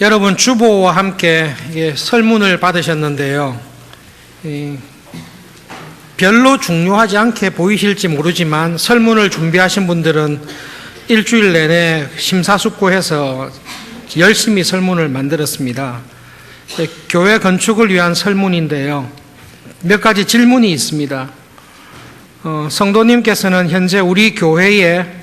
여러분 주보와 함께 설문을 받으셨는데요. 별로 중요하지 않게 보이실지 모르지만 설문을 준비하신 분들은 일주일 내내 심사숙고해서 열심히 설문을 만들었습니다. 교회 건축을 위한 설문인데요. 몇 가지 질문이 있습니다. 성도님께서는 현재 우리 교회에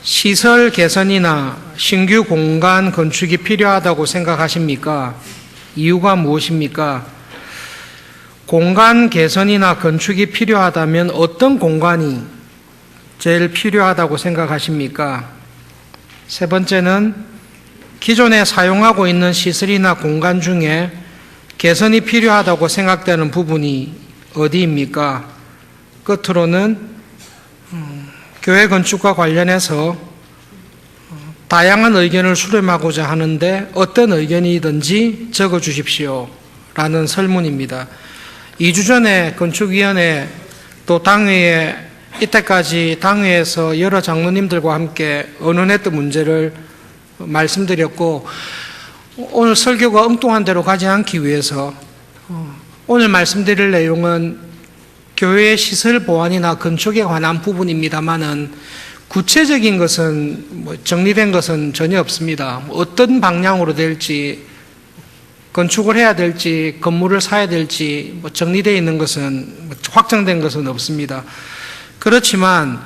시설 개선이나 신규 공간 건축이 필요하다고 생각하십니까? 이유가 무엇입니까? 공간 개선이나 건축이 필요하다면 어떤 공간이 제일 필요하다고 생각하십니까? 세 번째는 기존에 사용하고 있는 시설이나 공간 중에 개선이 필요하다고 생각되는 부분이 어디입니까? 끝으로는 교회 건축과 관련해서 다양한 의견을 수렴하고자 하는데 어떤 의견이든지 적어 주십시오 라는 설문입니다. 2주 전에 건축위원회 또 당회에 이때까지 당회에서 여러 장로님들과 함께 의논했던 문제를 말씀드렸고, 오늘 설교가 엉뚱한 대로 가지 않기 위해서 오늘 말씀드릴 내용은 교회의 시설 보완이나 건축에 관한 부분입니다만은 구체적인 것은 정리된 것은 전혀 없습니다. 어떤 방향으로 될지, 건축을 해야 될지, 건물을 사야 될지 정리되어 있는 것은 확정된 것은 없습니다. 그렇지만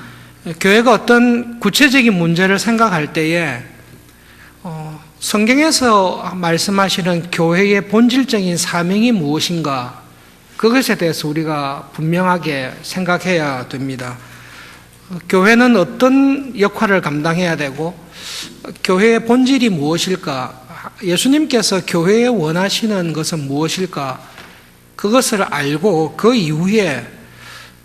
교회가 어떤 구체적인 문제를 생각할 때에 성경에서 말씀하시는 교회의 본질적인 사명이 무엇인가, 그것에 대해서 우리가 분명하게 생각해야 됩니다. 교회는 어떤 역할을 감당해야 되고 교회의 본질이 무엇일까, 예수님께서 교회에 원하시는 것은 무엇일까, 그것을 알고 그 이후에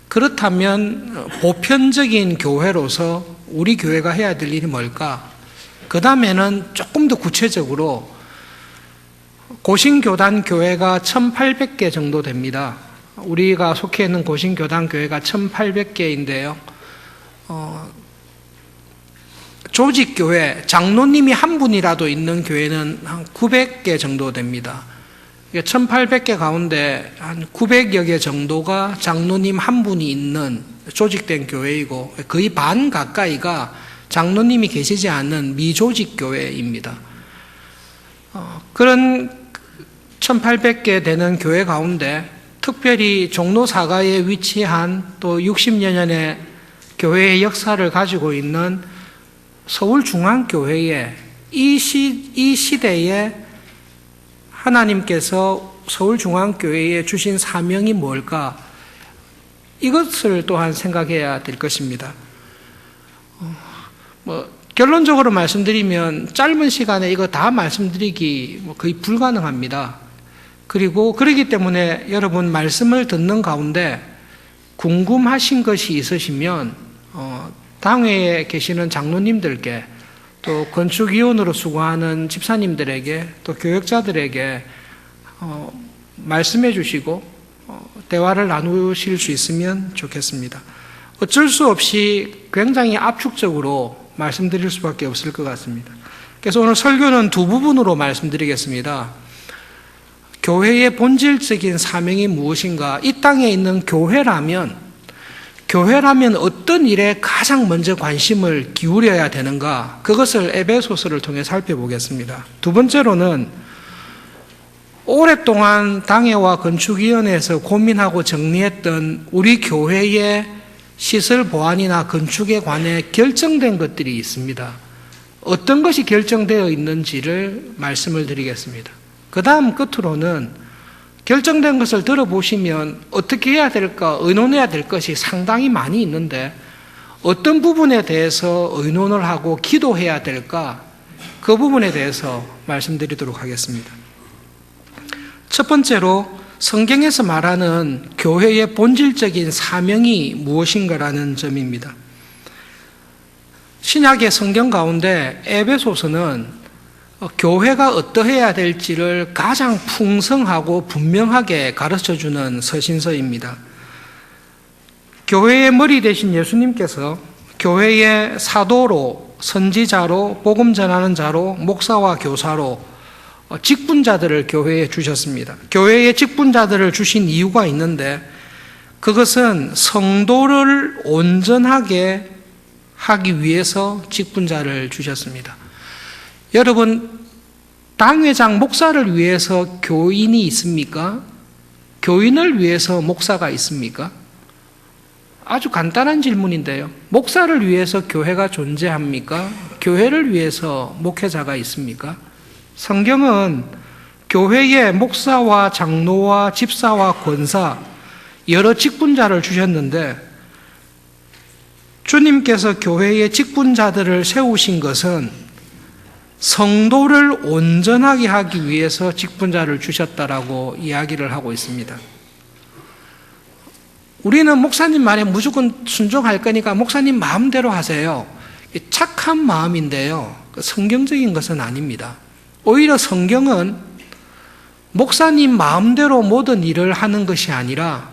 그렇다면 보편적인 교회로서 우리 교회가 해야 될 일이 뭘까, 그 다음에는 조금 더 구체적으로 고신교단 교회가 1800개 정도 됩니다. 우리가 속해 있는 고신교단 교회가 1800개인데요. 조직교회, 장로님이 한 분이라도 있는 교회는 한 900개 정도 됩니다. 1800개 가운데 한 900여 개 정도가 장로님 한 분이 있는 조직된 교회이고, 거의 반 가까이가 장로님이 계시지 않는 미조직 교회입니다. 그런 1800개 되는 교회 가운데 특별히 종로 사가에 위치한 또 60여 년의 교회의 역사를 가지고 있는 서울중앙교회에 이 시대에 하나님께서 서울중앙교회에 주신 사명이 뭘까, 이것을 또한 생각해야 될 것입니다. 결론적으로 말씀드리면 짧은 시간에 이거 다 말씀드리기 거의 불가능합니다. 그리고 그렇기 때문에 여러분 말씀을 듣는 가운데 궁금하신 것이 있으시면 당회에 계시는 장로님들께, 또 건축위원으로 수고하는 집사님들에게, 또 교역자들에게 말씀해 주시고 대화를 나누실 수 있으면 좋겠습니다. 어쩔 수 없이 굉장히 압축적으로 말씀드릴 수밖에 없을 것 같습니다. 그래서 오늘 설교는 두 부분으로 말씀드리겠습니다. 교회의 본질적인 사명이 무엇인가, 이 땅에 있는 교회라면 어떤 일에 가장 먼저 관심을 기울여야 되는가, 그것을 에베소서를 통해 살펴보겠습니다. 두 번째로는 오랫동안 당회와 건축위원회에서 고민하고 정리했던 우리 교회의 시설 보완이나 건축에 관해 결정된 것들이 있습니다. 어떤 것이 결정되어 있는지를 말씀을 드리겠습니다. 그 다음 끝으로는 결정된 것을 들어보시면 어떻게 해야 될까 의논해야 될 것이 상당히 많이 있는데 어떤 부분에 대해서 의논을 하고 기도해야 될까, 그 부분에 대해서 말씀드리도록 하겠습니다. 첫 번째로 성경에서 말하는 교회의 본질적인 사명이 무엇인가라는 점입니다. 신약의 성경 가운데 에베소서는 교회가 어떠해야 될지를 가장 풍성하고 분명하게 가르쳐주는 서신서입니다. 교회의 머리 되신 예수님께서 교회의 사도로, 선지자로, 복음 전하는 자로, 목사와 교사로 직분자들을 교회에 주셨습니다. 교회에 직분자들을 주신 이유가 있는데 그것은 성도를 온전하게 하기 위해서 직분자를 주셨습니다. 여러분, 당회장 목사를 위해서 교인이 있습니까? 교인을 위해서 목사가 있습니까? 아주 간단한 질문인데요. 목사를 위해서 교회가 존재합니까? 교회를 위해서 목회자가 있습니까? 성경은 교회에 목사와 장로와 집사와 권사 여러 직분자를 주셨는데 주님께서 교회의 직분자들을 세우신 것은 성도를 온전하게 하기 위해서 직분자를 주셨다라고 이야기를 하고 있습니다. 우리는 목사님 말에 무조건 순종할 거니까 목사님 마음대로 하세요. 착한 마음인데요. 성경적인 것은 아닙니다. 오히려 성경은 목사님 마음대로 모든 일을 하는 것이 아니라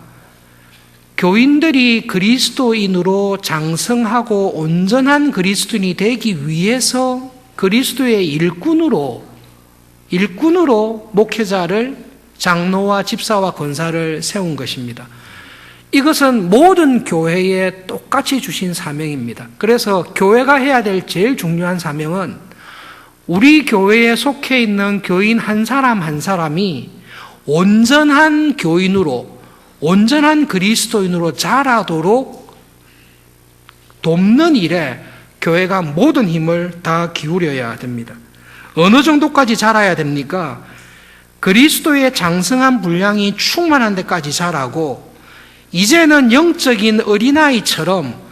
교인들이 그리스도인으로 장성하고 온전한 그리스도인이 되기 위해서 그리스도의 일꾼으로 목회자를 장로와 집사와 권사를 세운 것입니다. 이것은 모든 교회에 똑같이 주신 사명입니다. 그래서 교회가 해야 될 제일 중요한 사명은 우리 교회에 속해 있는 교인 한 사람 한 사람이 온전한 교인으로, 온전한 그리스도인으로 자라도록 돕는 일에 교회가 모든 힘을 다 기울여야 됩니다. 어느 정도까지 자라야 됩니까? 그리스도의 장성한 분량이 충만한 데까지 자라고 이제는 영적인 어린아이처럼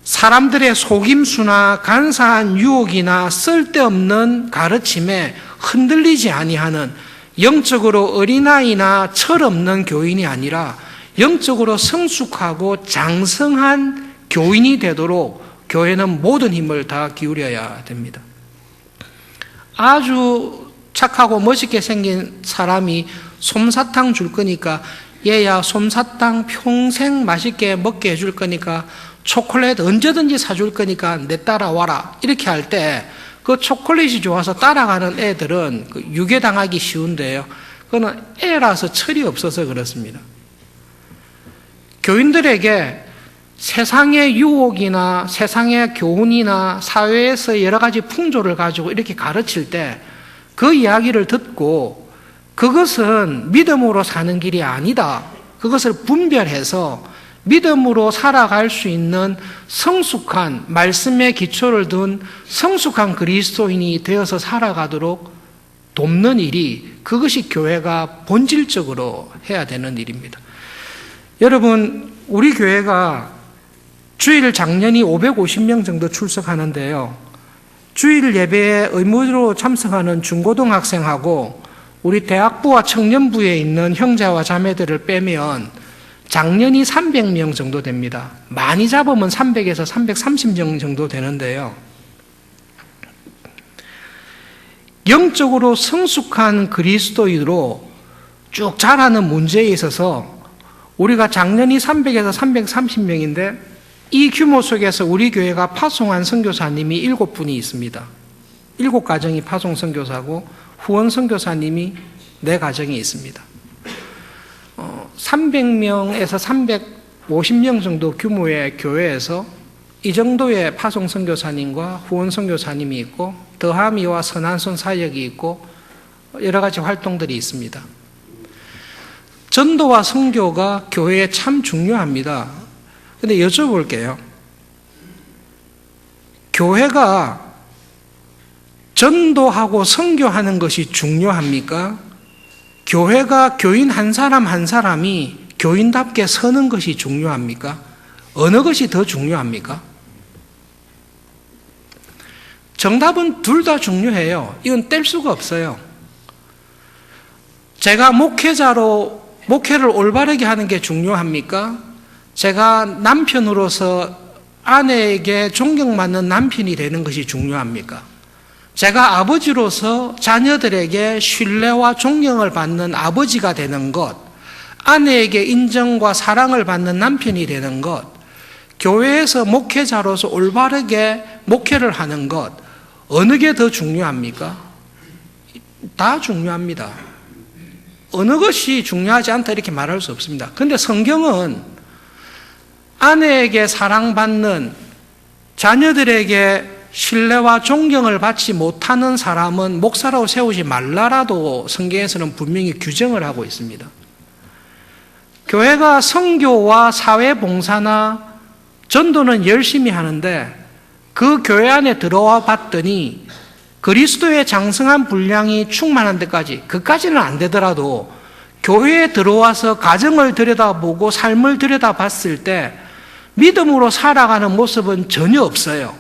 사람들의 속임수나 간사한 유혹이나 쓸데없는 가르침에 흔들리지 아니하는 영적으로 어린아이나 철없는 교인이 아니라 영적으로 성숙하고 장성한 교인이 되도록 교회는 모든 힘을 다 기울여야 됩니다. 아주 착하고 멋있게 생긴 사람이 솜사탕 줄 거니까 얘야 솜사탕 평생 맛있게 먹게 해줄 거니까 초콜릿 언제든지 사줄 거니까 내 따라와라 이렇게 할 때 그 초콜릿이 좋아서 따라가는 애들은 유괴당하기 쉬운데요. 그거는 애라서 철이 없어서 그렇습니다. 교인들에게 세상의 유혹이나 세상의 교훈이나 사회에서 여러 가지 풍조를 가지고 이렇게 가르칠 때 그 이야기를 듣고 그것은 믿음으로 사는 길이 아니다. 그것을 분별해서 믿음으로 살아갈 수 있는 성숙한 말씀의 기초를 둔 성숙한 그리스도인이 되어서 살아가도록 돕는 일이 그것이 교회가 본질적으로 해야 되는 일입니다. 여러분, 우리 교회가 주일 작년이 550명 정도 출석하는데요. 주일 예배에 의무로 참석하는 중고등학생하고 우리 대학부와 청년부에 있는 형제와 자매들을 빼면 작년이 300명 정도 됩니다. 많이 잡으면 300에서 330명 정도 되는데요. 영적으로 성숙한 그리스도인으로 쭉 자라는 문제에 있어서 우리가 작년이 300에서 330명인데 이 규모 속에서 우리 교회가 파송한 선교사님이 7분이 있습니다. 7가정이 파송 선교사고 후원 선교사님이 4가정이 있습니다. 300명에서 350명 정도 규모의 교회에서 이 정도의 파송 선교사님과 후원 선교사님이 있고 더하미와 선한손 사역이 있고 여러 가지 활동들이 있습니다. 전도와 선교가 교회에 참 중요합니다. 근데 여쭤볼게요. 교회가 전도하고 선교하는 것이 중요합니까? 교회가 교인 한 사람 한 사람이 교인답게 서는 것이 중요합니까? 어느 것이 더 중요합니까? 정답은 둘 다 중요해요. 이건 뗄 수가 없어요. 제가 목회를 올바르게 하는 게 중요합니까? 제가 남편으로서 아내에게 존경받는 남편이 되는 것이 중요합니까? 제가 아버지로서 자녀들에게 신뢰와 존경을 받는 아버지가 되는 것, 아내에게 인정과 사랑을 받는 남편이 되는 것, 교회에서 목회자로서 올바르게 목회를 하는 것, 어느 게 더 중요합니까? 다 중요합니다. 어느 것이 중요하지 않다 이렇게 말할 수 없습니다. 그런데 성경은 아내에게 사랑받는, 자녀들에게 신뢰와 존경을 받지 못하는 사람은 목사라고 세우지 말라라도 성경에서는 분명히 규정을 하고 있습니다. 교회가 선교와 사회봉사나 전도는 열심히 하는데 그 교회 안에 들어와 봤더니 그리스도의 장성한 분량이 충만한 데까지, 그까지는 안 되더라도 교회에 들어와서 가정을 들여다보고 삶을 들여다봤을 때 믿음으로 살아가는 모습은 전혀 없어요.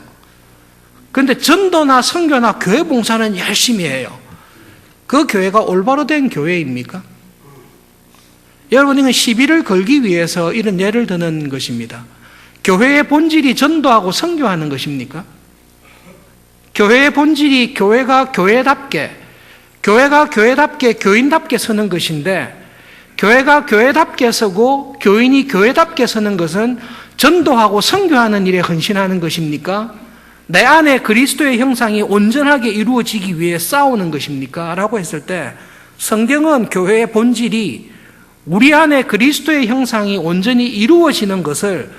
그런데 전도나 선교나 교회 봉사는 열심히 해요. 그 교회가 올바로 된 교회입니까? 여러분, 이건 시비를 걸기 위해서 이런 예를 드는 것입니다. 교회의 본질이 전도하고 선교하는 것입니까? 교회의 본질이 교회가 교회답게 교인답게 서는 것인데, 교회가 교회답게 서고 교인이 교회답게 서는 것은 전도하고 선교하는 일에 헌신하는 것입니까? 내 안에 그리스도의 형상이 온전하게 이루어지기 위해 싸우는 것입니까? 라고 했을 때 성경은 교회의 본질이 우리 안에 그리스도의 형상이 온전히 이루어지는 것을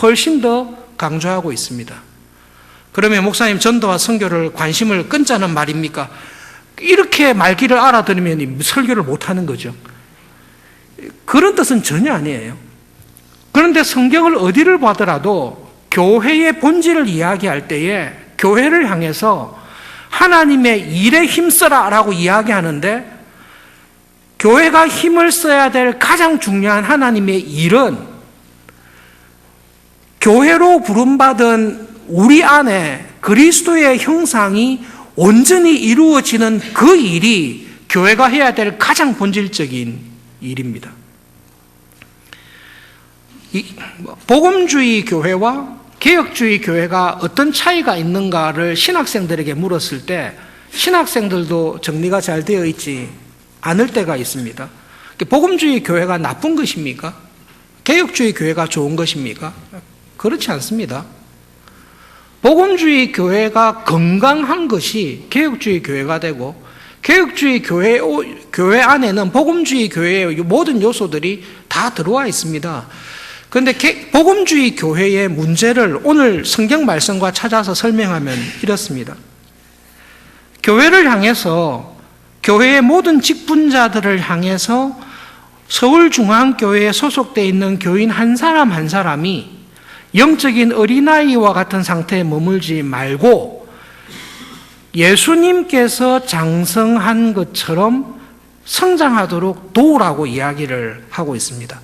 훨씬 더 강조하고 있습니다. 그러면 목사님, 전도와 선교를 관심을 끊자는 말입니까? 이렇게 말귀를 알아들으면 설교를 못하는 거죠. 그런 뜻은 전혀 아니에요. 그런데 성경을 어디를 보더라도 교회의 본질을 이야기할 때에 교회를 향해서 하나님의 일에 힘써라 라고 이야기하는데, 교회가 힘을 써야 될 가장 중요한 하나님의 일은 교회로 부름받은 우리 안에 그리스도의 형상이 온전히 이루어지는 그 일이 교회가 해야 될 가장 본질적인 일입니다. 복음주의 교회와 개혁주의 교회가 어떤 차이가 있는가를 신학생들에게 물었을 때 신학생들도 정리가 잘 되어 있지 않을 때가 있습니다. 복음주의 교회가 나쁜 것입니까? 개혁주의 교회가 좋은 것입니까? 그렇지 않습니다. 복음주의 교회가 건강한 것이 개혁주의 교회가 되고, 개혁주의 교회 안에는 복음주의 교회의 모든 요소들이 다 들어와 있습니다. 그런데 복음주의 교회의 문제를 오늘 성경 말씀과 찾아서 설명하면 이렇습니다. 교회를 향해서, 교회의 모든 직분자들을 향해서 서울중앙교회에 소속되어 있는 교인 한 사람 한 사람이 영적인 어린아이와 같은 상태에 머물지 말고 예수님께서 장성한 것처럼 성장하도록 도우라고 이야기를 하고 있습니다.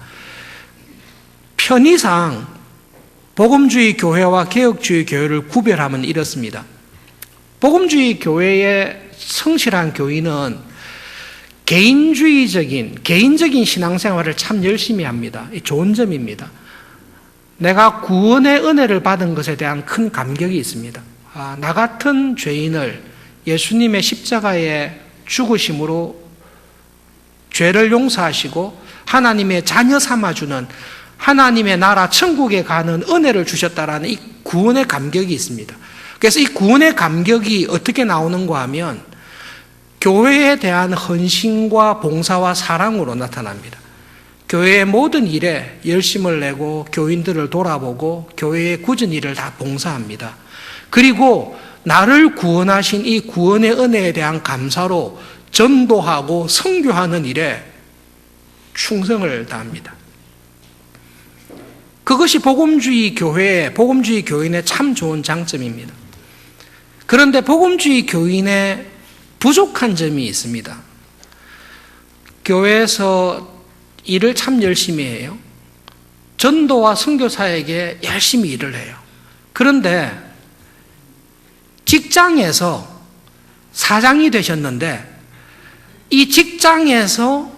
편의상 복음주의 교회와 개혁주의 교회를 구별하면 이렇습니다. 복음주의 교회의 성실한 교인은 개인적인 신앙생활을 참 열심히 합니다. 이 좋은 점입니다. 내가 구원의 은혜를 받은 것에 대한 큰 감격이 있습니다. 나 같은 죄인을 예수님의 십자가의 죽으심으로 죄를 용서하시고 하나님의 자녀 삼아주는, 하나님의 나라 천국에 가는 은혜를 주셨다라는 이 구원의 감격이 있습니다. 그래서 이 구원의 감격이 어떻게 나오는가 하면 교회에 대한 헌신과 봉사와 사랑으로 나타납니다. 교회의 모든 일에 열심을 내고 교인들을 돌아보고 교회의 굳은 일을 다 봉사합니다. 그리고 나를 구원하신 이 구원의 은혜에 대한 감사로 전도하고 선교하는 일에 충성을 다합니다. 그것이 복음주의 교인의 참 좋은 장점입니다. 그런데 복음주의 교인의 부족한 점이 있습니다. 교회에서 일을 참 열심히 해요. 전도와 선교사에게 열심히 일을 해요. 그런데 직장에서 사장이 되셨는데 이 직장에서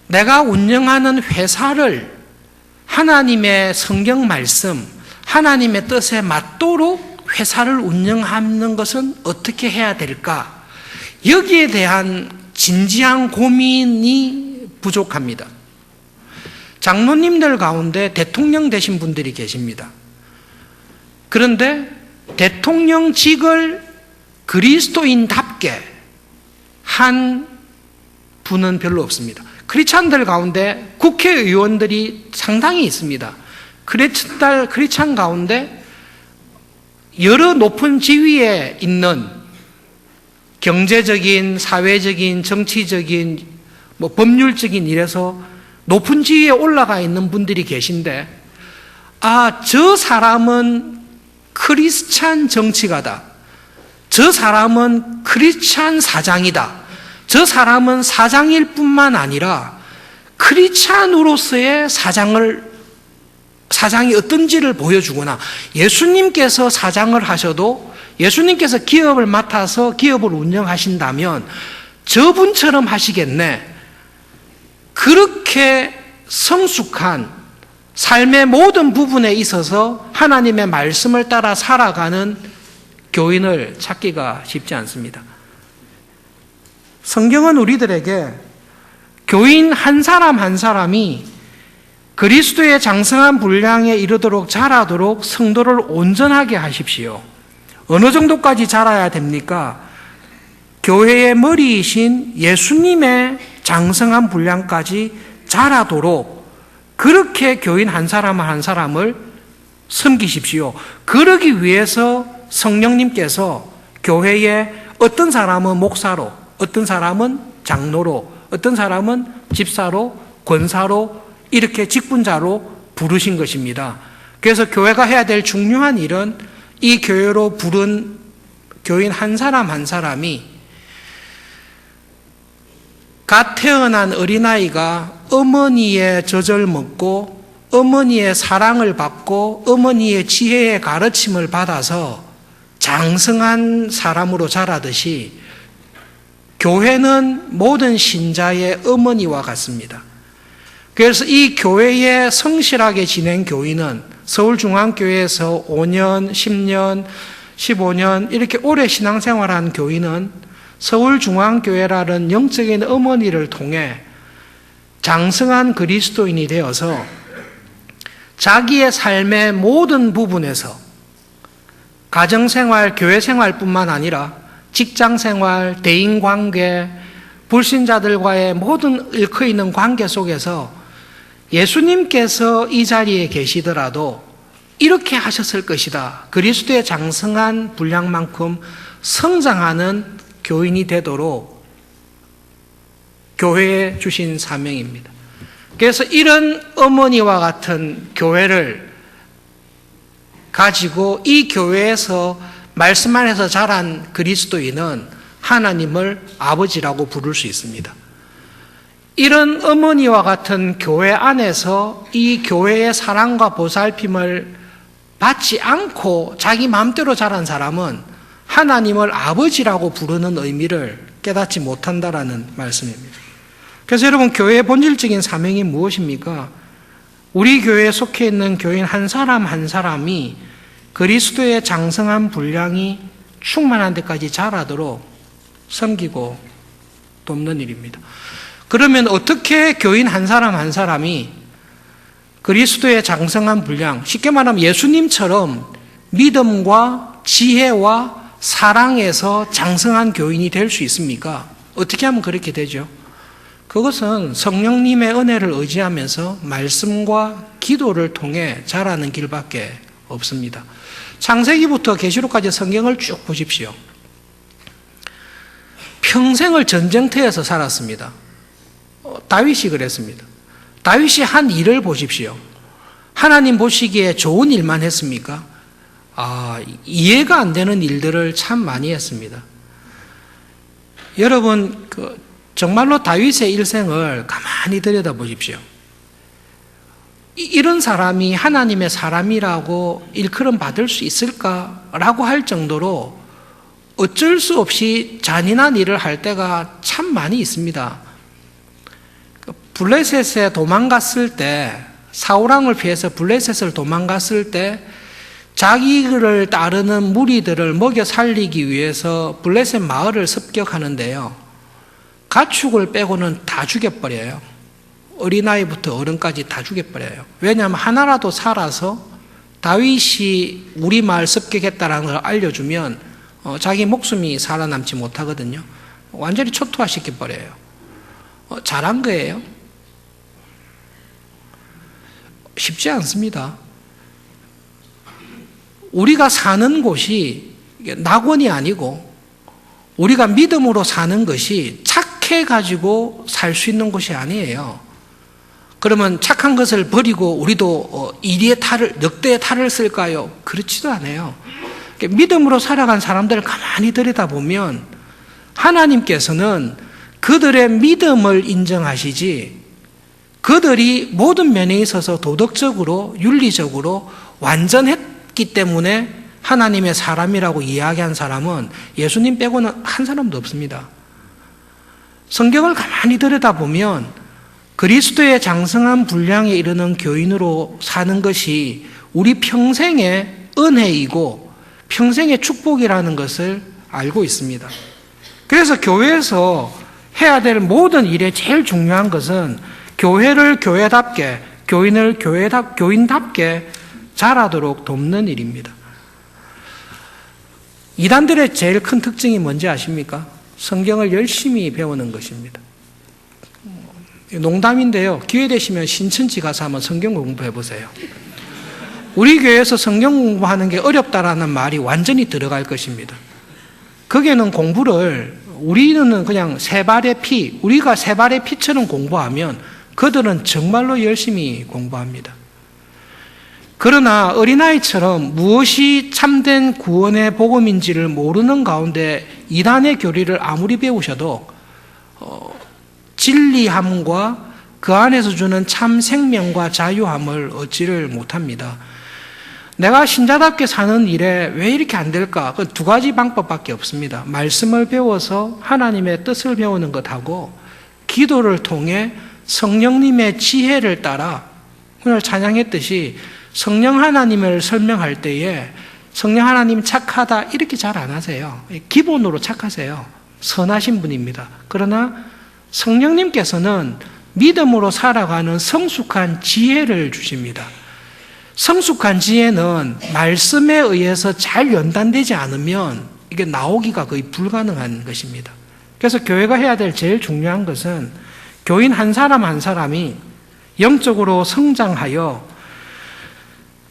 내가 운영하는 회사를 하나님의 성경 말씀, 하나님의 뜻에 맞도록 회사를 운영하는 것은 어떻게 해야 될까? 여기에 대한 진지한 고민이 부족합니다. 장로님들 가운데 대통령 되신 분들이 계십니다. 그런데 대통령직을 그리스도인답게 한 분은 별로 없습니다. 크리스찬들 가운데 국회의원들이 상당히 있습니다. 크리스찬 가운데 여러 높은 지위에 있는 경제적인, 사회적인, 정치적인, 법률적인 일에서 높은 지위에 올라가 있는 분들이 계신데, 저 사람은 크리스찬 정치가다. 저 사람은 크리스찬 사장이다. 저 사람은 사장일 뿐만 아니라 크리스찬으로서의 사장이 어떤지를 보여주거나, 예수님께서 사장을 하셔도 예수님께서 기업을 맡아서 기업을 운영하신다면 저분처럼 하시겠네. 그렇게 성숙한 삶의 모든 부분에 있어서 하나님의 말씀을 따라 살아가는 교인을 찾기가 쉽지 않습니다. 성경은 우리들에게 교인 한 사람 한 사람이 그리스도의 장성한 분량에 이르도록 자라도록 성도를 온전하게 하십시오. 어느 정도까지 자라야 됩니까? 교회의 머리이신 예수님의 장성한 분량까지 자라도록 그렇게 교인 한 사람 한 사람을 섬기십시오. 그러기 위해서 성령님께서 교회에 어떤 사람은 목사로, 어떤 사람은 장로로, 어떤 사람은 집사로, 권사로, 이렇게 직분자로 부르신 것입니다. 그래서 교회가 해야 될 중요한 일은 이 교회로 부른 교인 한 사람 한 사람이 갓 태어난 어린아이가 어머니의 젖을 먹고 어머니의 사랑을 받고 어머니의 지혜의 가르침을 받아서 장성한 사람으로 자라듯이 교회는 모든 신자의 어머니와 같습니다. 그래서 이 교회에 성실하게 지낸 교인은 서울중앙교회에서 5년, 10년, 15년 이렇게 오래 신앙생활한 교인은 서울중앙교회라는 영적인 어머니를 통해 장성한 그리스도인이 되어서 자기의 삶의 모든 부분에서 가정생활, 교회생활뿐만 아니라 직장생활, 대인관계, 불신자들과의 모든 얽혀 있는 관계 속에서 예수님께서 이 자리에 계시더라도 이렇게 하셨을 것이다. 그리스도의 장성한 분량만큼 성장하는 교인이 되도록 교회에 주신 사명입니다. 그래서 이런 어머니와 같은 교회를 가지고 이 교회에서 말씀 안에서 자란 그리스도인은 하나님을 아버지라고 부를 수 있습니다. 이런 어머니와 같은 교회 안에서 이 교회의 사랑과 보살핌을 받지 않고 자기 마음대로 자란 사람은 하나님을 아버지라고 부르는 의미를 깨닫지 못한다라는 말씀입니다. 그래서 여러분, 교회의 본질적인 사명이 무엇입니까? 우리 교회에 속해 있는 교인 한 사람 한 사람이 그리스도의 장성한 분량이 충만한 데까지 자라도록 섬기고 돕는 일입니다. 그러면 어떻게 교인 한 사람 한 사람이 그리스도의 장성한 분량, 쉽게 말하면 예수님처럼 믿음과 지혜와 사랑에서 장성한 교인이 될 수 있습니까? 어떻게 하면 그렇게 되죠? 그것은 성령님의 은혜를 의지하면서 말씀과 기도를 통해 자라는 길밖에 없습니다. 창세기부터 계시록까지 성경을 쭉 보십시오. 평생을 전쟁터에서 살았습니다. 다윗이 그랬습니다. 다윗이 한 일을 보십시오. 하나님 보시기에 좋은 일만 했습니까? 이해가 안 되는 일들을 참 많이 했습니다. 여러분, 정말로 다윗의 일생을 가만히 들여다보십시오. 이런 사람이 하나님의 사람이라고 일컬음 받을 수 있을까라고 할 정도로 어쩔 수 없이 잔인한 일을 할 때가 참 많이 있습니다. 블레셋에 도망갔을 때, 사울왕을 피해서 블레셋을 도망갔을 때 자기를 따르는 무리들을 먹여 살리기 위해서 블레셋 마을을 습격하는데요, 가축을 빼고는 다 죽여버려요. 어린아이부터 어른까지 다 죽여버려요. 왜냐하면 하나라도 살아서 다윗이 우리 마을 습격했다는 걸 알려주면 자기 목숨이 살아남지 못하거든요. 완전히 초토화시켜버려요. 잘한 거예요? 쉽지 않습니다. 우리가 사는 곳이 낙원이 아니고 우리가 믿음으로 사는 것이 착해가지고 살 수 있는 곳이 아니에요. 그러면 착한 것을 버리고 우리도 이리의 탈을, 늑대의 탈을 쓸까요? 그렇지도 않아요. 믿음으로 살아간 사람들을 가만히 들여다보면 하나님께서는 그들의 믿음을 인정하시지 그들이 모든 면에 있어서 도덕적으로 윤리적으로 완전했기 때문에 하나님의 사람이라고 이야기한 사람은 예수님 빼고는 한 사람도 없습니다. 성경을 가만히 들여다보면 그리스도의 장성한 분량에 이르는 교인으로 사는 것이 우리 평생의 은혜이고 평생의 축복이라는 것을 알고 있습니다. 그래서 교회에서 해야 될 모든 일에 제일 중요한 것은 교회를 교회답게, 교인을 교인답게 자라도록 돕는 일입니다. 이단들의 제일 큰 특징이 뭔지 아십니까? 성경을 열심히 배우는 것입니다. 농담인데요. 기회 되시면 신천지 가서 한번 성경 공부해 보세요. 우리 교회에서 성경 공부하는 게 어렵다라는 말이 완전히 들어갈 것입니다. 거기에는 공부를 우리는 그냥 세 발의 피, 우리가 세 발의 피처럼 공부하면 그들은 정말로 열심히 공부합니다. 그러나 어린아이처럼 무엇이 참된 구원의 복음인지를 모르는 가운데 이단의 교리를 아무리 배우셔도 진리함과 그 안에서 주는 참 생명과 자유함을 얻지를 못합니다. 내가 신자답게 사는 일에 왜 이렇게 안 될까? 그 두 가지 방법밖에 없습니다. 말씀을 배워서 하나님의 뜻을 배우는 것하고 기도를 통해 성령님의 지혜를 따라 오늘 찬양했듯이 성령 하나님을 설명할 때에 성령 하나님 착하다 이렇게 잘 안 하세요. 기본으로 착하세요. 선하신 분입니다. 그러나 성령님께서는 믿음으로 살아가는 성숙한 지혜를 주십니다. 성숙한 지혜는 말씀에 의해서 잘 연단되지 않으면 이게 나오기가 거의 불가능한 것입니다. 그래서 교회가 해야 될 제일 중요한 것은 교인 한 사람 한 사람이 영적으로 성장하여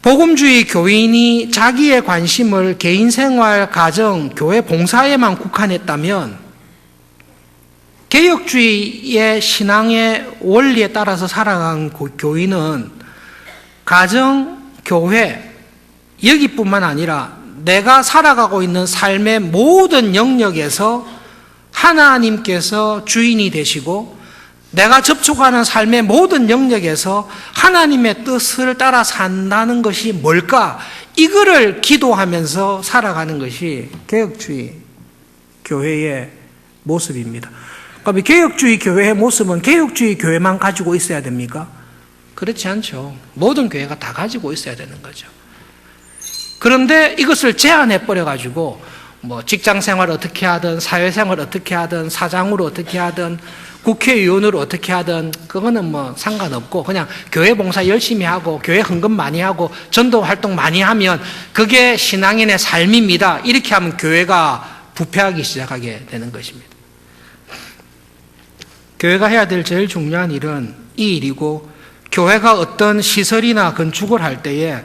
복음주의 교인이 자기의 관심을 개인 생활, 가정, 교회 봉사에만 국한했다면 개혁주의의 신앙의 원리에 따라서 살아간 교인은 가정, 교회, 여기뿐만 아니라 내가 살아가고 있는 삶의 모든 영역에서 하나님께서 주인이 되시고 내가 접촉하는 삶의 모든 영역에서 하나님의 뜻을 따라 산다는 것이 뭘까? 이거를 기도하면서 살아가는 것이 개혁주의 교회의 모습입니다. 그럼 개혁주의 교회의 모습은 개혁주의 교회만 가지고 있어야 됩니까? 그렇지 않죠. 모든 교회가 다 가지고 있어야 되는 거죠. 그런데 이것을 제한해 버려가지고 뭐 직장 생활 어떻게 하든 사회생활 어떻게 하든 사장으로 어떻게 하든 국회의원으로 어떻게 하든 그거는 뭐 상관없고 그냥 교회 봉사 열심히 하고 교회 헌금 많이 하고 전도 활동 많이 하면 그게 신앙인의 삶입니다. 이렇게 하면 교회가 부패하기 시작하게 되는 것입니다. 교회가 해야 될 제일 중요한 일은 이 일이고 교회가 어떤 시설이나 건축을 할 때에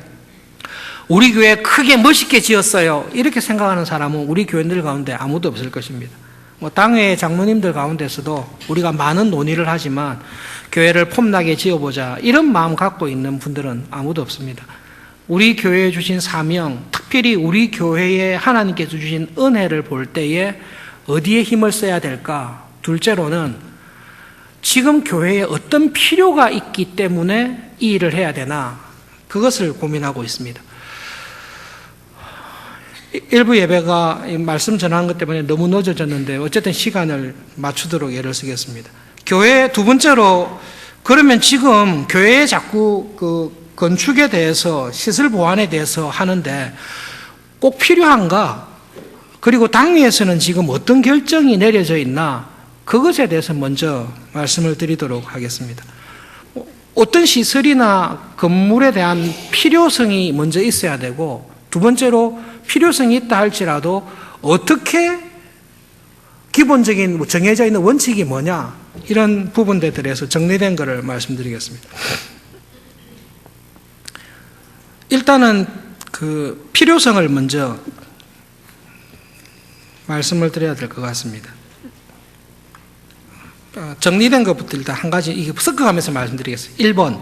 우리 교회 크게 멋있게 지었어요. 이렇게 생각하는 사람은 우리 교인들 가운데 아무도 없을 것입니다. 뭐 당회 장로님들 가운데서도 우리가 많은 논의를 하지만 교회를 폼나게 지어보자 이런 마음 갖고 있는 분들은 아무도 없습니다. 우리 교회에 주신 사명, 특별히 우리 교회에 하나님께서 주신 은혜를 볼 때에 어디에 힘을 써야 될까? 둘째로는 지금 교회에 어떤 필요가 있기 때문에 이 일을 해야 되나? 그것을 고민하고 있습니다. 일부 예배가 말씀 전하는 것 때문에 너무 늦어졌는데 어쨌든 시간을 맞추도록 애를 쓰겠습니다. 교회 두 번째로 그러면 지금 교회에 자꾸 그 건축에 대해서 시설 보완에 대해서 하는데 꼭 필요한가? 그리고 당위에서는 지금 어떤 결정이 내려져 있나? 그것에 대해서 먼저 말씀을 드리도록 하겠습니다. 어떤 시설이나 건물에 대한 필요성이 먼저 있어야 되고 두 번째로 필요성이 있다 할지라도 어떻게 기본적인 정해져 있는 원칙이 뭐냐, 이런 부분들에 대해서 정리된 것을 말씀드리겠습니다. 일단은 그 필요성을 먼저 말씀을 드려야 될 것 같습니다. 정리된 것부터 일단 한 가지 이게 섞어가면서 말씀드리겠습니다. 1번,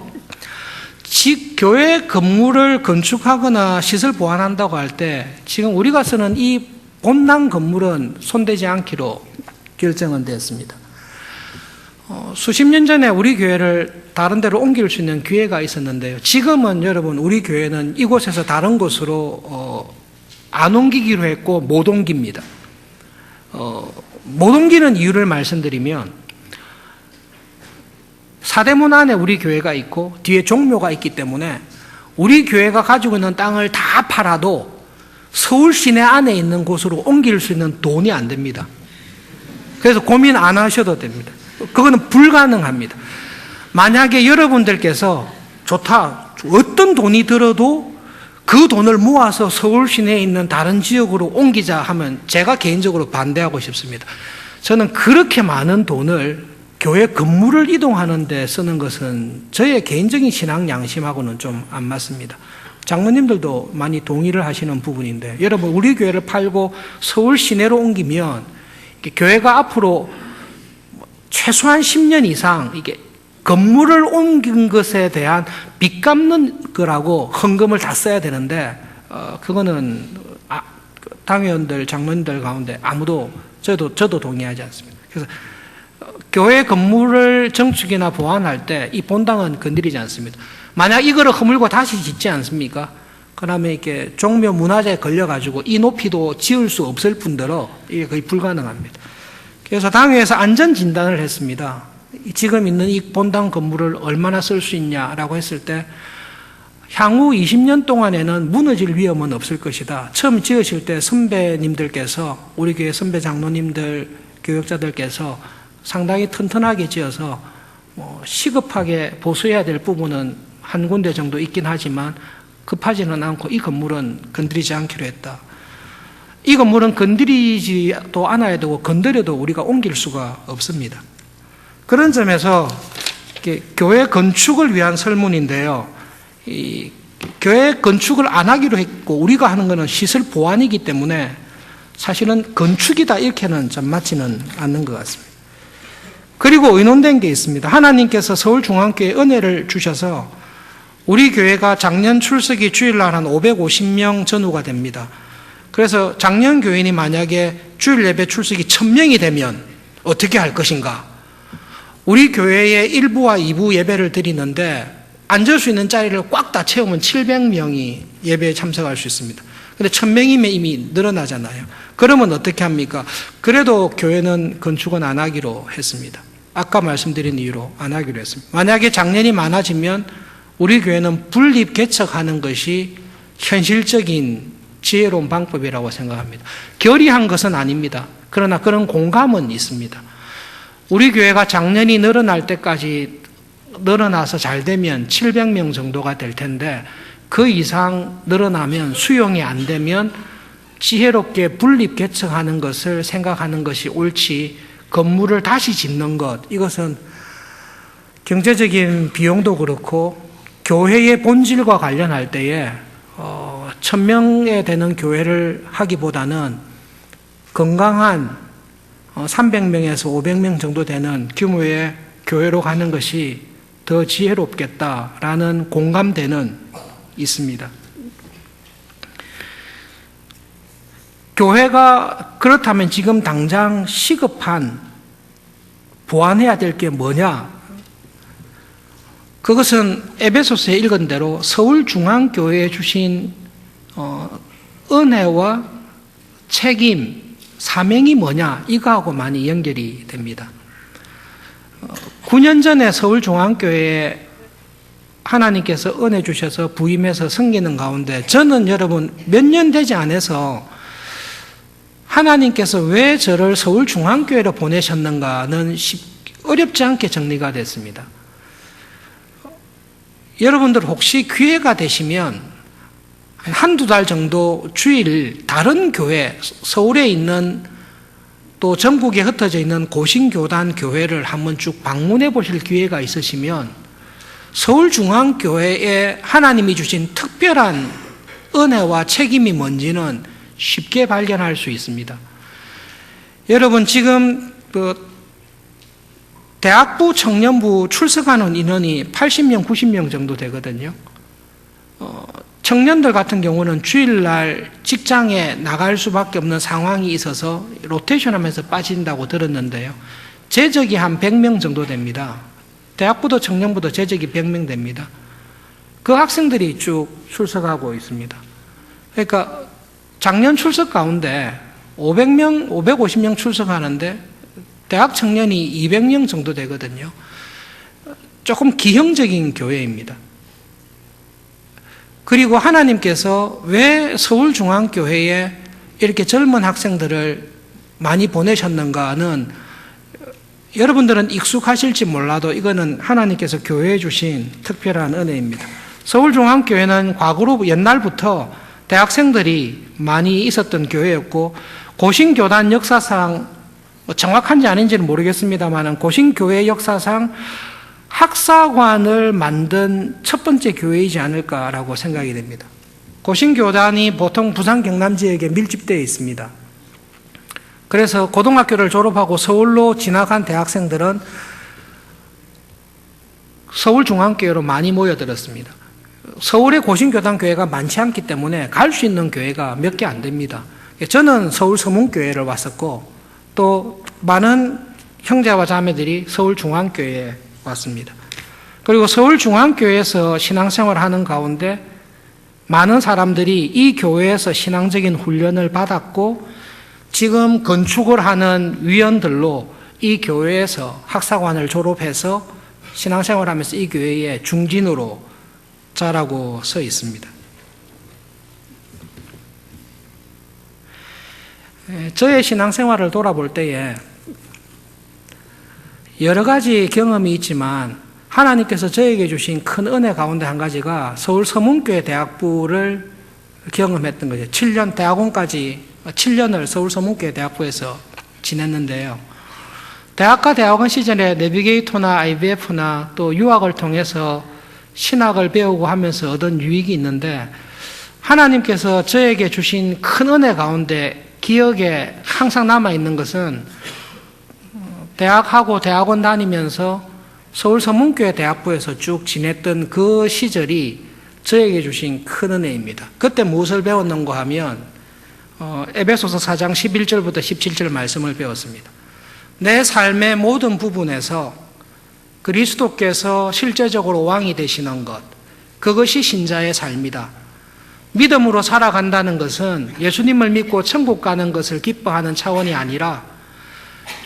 교회 건물을 건축하거나 시설 보완한다고 할 때 지금 우리가 쓰는 이 본당 건물은 손대지 않기로 결정은 되었습니다. 수십 년 전에 우리 교회를 다른 데로 옮길 수 있는 기회가 있었는데요. 지금은 여러분 우리 교회는 이곳에서 다른 곳으로 안 옮기기로 했고 못 옮깁니다. 못 옮기는 이유를 말씀드리면 사대문 안에 우리 교회가 있고 뒤에 종묘가 있기 때문에 우리 교회가 가지고 있는 땅을 다 팔아도 서울 시내 안에 있는 곳으로 옮길 수 있는 돈이 안 됩니다. 그래서 고민 안 하셔도 됩니다. 그거는 불가능합니다. 만약에 여러분들께서 좋다, 어떤 돈이 들어도 그 돈을 모아서 서울 시내에 있는 다른 지역으로 옮기자 하면 제가 개인적으로 반대하고 싶습니다. 저는 그렇게 많은 돈을 교회 건물을 이동하는 데 쓰는 것은 저의 개인적인 신앙 양심하고는 좀 안 맞습니다. 장로님들도 많이 동의를 하시는 부분인데, 여러분 우리 교회를 팔고 서울 시내로 옮기면 교회가 앞으로 최소한 10년 이상 이게 건물을 옮긴 것에 대한 빚 갚는 거라고 헌금을 다 써야 되는데, 그거는 당회원들, 장로님들 가운데 아무도 저도 동의하지 않습니다. 그래서 교회 건물을 정축이나 보완할 때 이 본당은 건드리지 않습니다. 만약 이거를 허물고 다시 짓지 않습니까? 그러면 이렇게 종묘 문화재에 걸려가지고 이 높이도 지을 수 없을 뿐더러 이게 거의 불가능합니다. 그래서 당회에서 안전 진단을 했습니다. 지금 있는 이 본당 건물을 얼마나 쓸 수 있냐라고 했을 때 향후 20년 동안에는 무너질 위험은 없을 것이다. 처음 지으실 때 선배님들께서, 우리 교회 선배 장로님들, 교역자들께서 상당히 튼튼하게 지어서 시급하게 보수해야 될 부분은 한 군데 정도 있긴 하지만 급하지는 않고 이 건물은 건드리지 않기로 했다. 이 건물은 건드리지도 않아야 되고 건드려도 우리가 옮길 수가 없습니다. 그런 점에서 교회 건축을 위한 설문인데요. 이 교회 건축을 안 하기로 했고 우리가 하는 것은 시설 보완이기 때문에 사실은 건축이다 이렇게는 좀 맞지는 않는 것 같습니다. 그리고 의논된 게 있습니다. 하나님께서 서울중앙교회에 은혜를 주셔서 우리 교회가 작년 출석이 주일날 한 550명 전후가 됩니다. 그래서 작년 교인이 만약에 주일 예배 출석이 1000명이 되면 어떻게 할 것인가? 우리 교회의 1부와 2부 예배를 드리는데 앉을 수 있는 자리를 꽉 다 채우면 700명이 예배에 참석할 수 있습니다. 근데 1000명이면 이미 늘어나잖아요. 그러면 어떻게 합니까? 그래도 교회는 건축은 안 하기로 했습니다. 아까 말씀드린 이유로 안 하기로 했습니다. 만약에 장년이 많아지면 우리 교회는 분립 개척하는 것이 현실적인 지혜로운 방법이라고 생각합니다. 결의한 것은 아닙니다. 그러나 그런 공감은 있습니다. 우리 교회가 장년이 늘어날 때까지 늘어나서 잘 되면 700명 정도가 될 텐데 그 이상 늘어나면 수용이 안 되면 지혜롭게 분립 개척하는 것을 생각하는 것이 옳지, 건물을 다시 짓는 것, 이것은 경제적인 비용도 그렇고 교회의 본질과 관련할 때에 1000명에 되는 교회를 하기보다는 건강한 300명에서 500명 정도 되는 규모의 교회로 가는 것이 더 지혜롭겠다라는 공감대는 있습니다. 교회가 그렇다면 지금 당장 시급한 보완해야 될 게 뭐냐? 그것은 에베소서에 읽은 대로 서울중앙교회에 주신 은혜와 책임, 사명이 뭐냐? 이거하고 많이 연결이 됩니다. 9년 전에 서울중앙교회에 하나님께서 은혜 주셔서 부임해서 섬기는 가운데 저는 여러분 몇 년 되지 않아서 하나님께서 왜 저를 서울중앙교회로 보내셨는가는 어렵지 않게 정리가 됐습니다. 여러분들 혹시 기회가 되시면 한두 달 정도 주일 다른 교회, 서울에 있는 또 전국에 흩어져 있는 고신교단 교회를 한번 쭉 방문해 보실 기회가 있으시면 서울중앙교회에 하나님이 주신 특별한 은혜와 책임이 뭔지는 쉽게 발견할 수 있습니다. 여러분, 지금 대학부 청년부 출석하는 인원이 80명, 90명 정도 되거든요. 청년들 같은 경우는 주일날 직장에 나갈 수밖에 없는 상황이 있어서 로테이션 하면서 빠진다고 들었는데요. 재적이 한 100명 정도 됩니다. 대학부도 청년부도 재적이 100명 됩니다. 그 학생들이 쭉 출석하고 있습니다. 그러니까 작년 출석 가운데 500명, 550명 출석하는데 대학 청년이 200명 정도 되거든요. 조금 기형적인 교회입니다. 그리고 하나님께서 왜 서울중앙교회에 이렇게 젊은 학생들을 많이 보내셨는가는 여러분들은 익숙하실지 몰라도 이거는 하나님께서 교회에 주신 특별한 은혜입니다. 서울중앙교회는 과거로 옛날부터 대학생들이 많이 있었던 교회였고, 고신교단 역사상 정확한지 아닌지는 모르겠습니다만 고신교회 역사상 학사관을 만든 첫 번째 교회이지 않을까라고 생각이 됩니다. 고신교단이 보통 부산 경남 지역에 밀집되어 있습니다. 그래서 고등학교를 졸업하고 서울로 진학한 대학생들은 서울중앙교회로 많이 모여들었습니다. 서울에 고신교단 교회가 많지 않기 때문에 갈 수 있는 교회가 몇 개 안 됩니다. 저는 서울 서문교회를 왔었고 또 많은 형제와 자매들이 서울중앙교회에 왔습니다. 그리고 서울중앙교회에서 신앙생활을 하는 가운데 많은 사람들이 이 교회에서 신앙적인 훈련을 받았고 지금 건축을 하는 위원들로 이 교회에서 학사관을 졸업해서 신앙생활하면서 이 교회의 중진으로 자라고 서 있습니다. 저의 신앙생활을 돌아볼 때에 여러 가지 경험이 있지만 하나님께서 저에게 주신 큰 은혜 가운데 한 가지가 서울 서문교회 대학부를 경험했던 거죠. 7년 대학원까지 7년을 서울 서문교회 대학부에서 지냈는데요. 대학과 대학원 시절에 내비게이터나 IBF나 또 유학을 통해서 신학을 배우고 하면서 얻은 유익이 있는데 하나님께서 저에게 주신 큰 은혜 가운데 기억에 항상 남아있는 것은 대학하고 대학원 다니면서 서울 서문교회 대학부에서 쭉 지냈던 그 시절이 저에게 주신 큰 은혜입니다. 그때 무엇을 배웠는가 하면 에베소서 4장 11절부터 17절 말씀을 배웠습니다. 내 삶의 모든 부분에서 그리스도께서 실제적으로 왕이 되시는 것, 그것이 신자의 삶이다. 믿음으로 살아간다는 것은 예수님을 믿고 천국 가는 것을 기뻐하는 차원이 아니라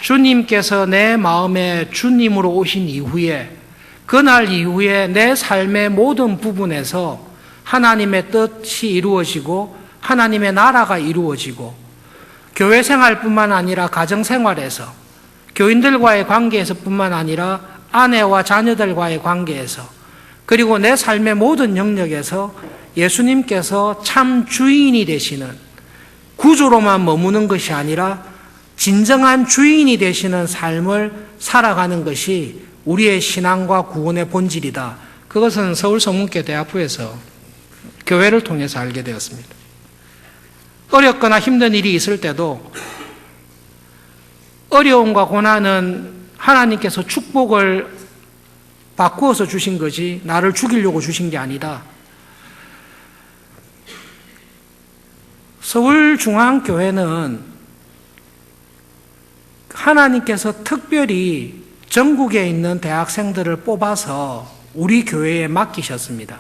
주님께서 내 마음에 주님으로 오신 이후에 그날 이후에 내 삶의 모든 부분에서 하나님의 뜻이 이루어지고 하나님의 나라가 이루어지고 교회 생활뿐만 아니라 가정생활에서 교인들과의 관계에서 뿐만 아니라 아내와 자녀들과의 관계에서 그리고 내 삶의 모든 영역에서 예수님께서 참 주인이 되시는 구주로만 머무는 것이 아니라 진정한 주인이 되시는 삶을 살아가는 것이 우리의 신앙과 구원의 본질이다. 그것은 서울 서문교회 대학부에서 교회를 통해서 알게 되었습니다. 어렵거나 힘든 일이 있을 때도 어려움과 고난은 하나님께서 축복을 바꾸어서 주신 거지 나를 죽이려고 주신 게 아니다. 서울중앙교회는 하나님께서 특별히 전국에 있는 대학생들을 뽑아서 우리 교회에 맡기셨습니다.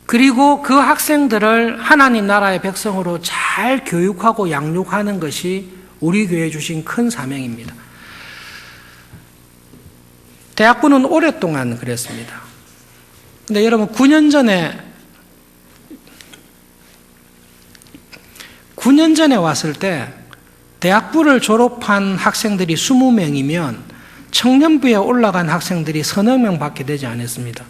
그리고 그 학생들을 하나님 나라의 백성으로 잘 교육하고 양육하는 것이 우리 교회에 주신 큰 사명입니다. 대학부는 오랫동안 그랬습니다. 근데 여러분 9년 전에 왔을 때 대학부를 졸업한 학생들이 20명이면 청년부에 올라간 학생들이 서너 명밖에 되지 않았습니다.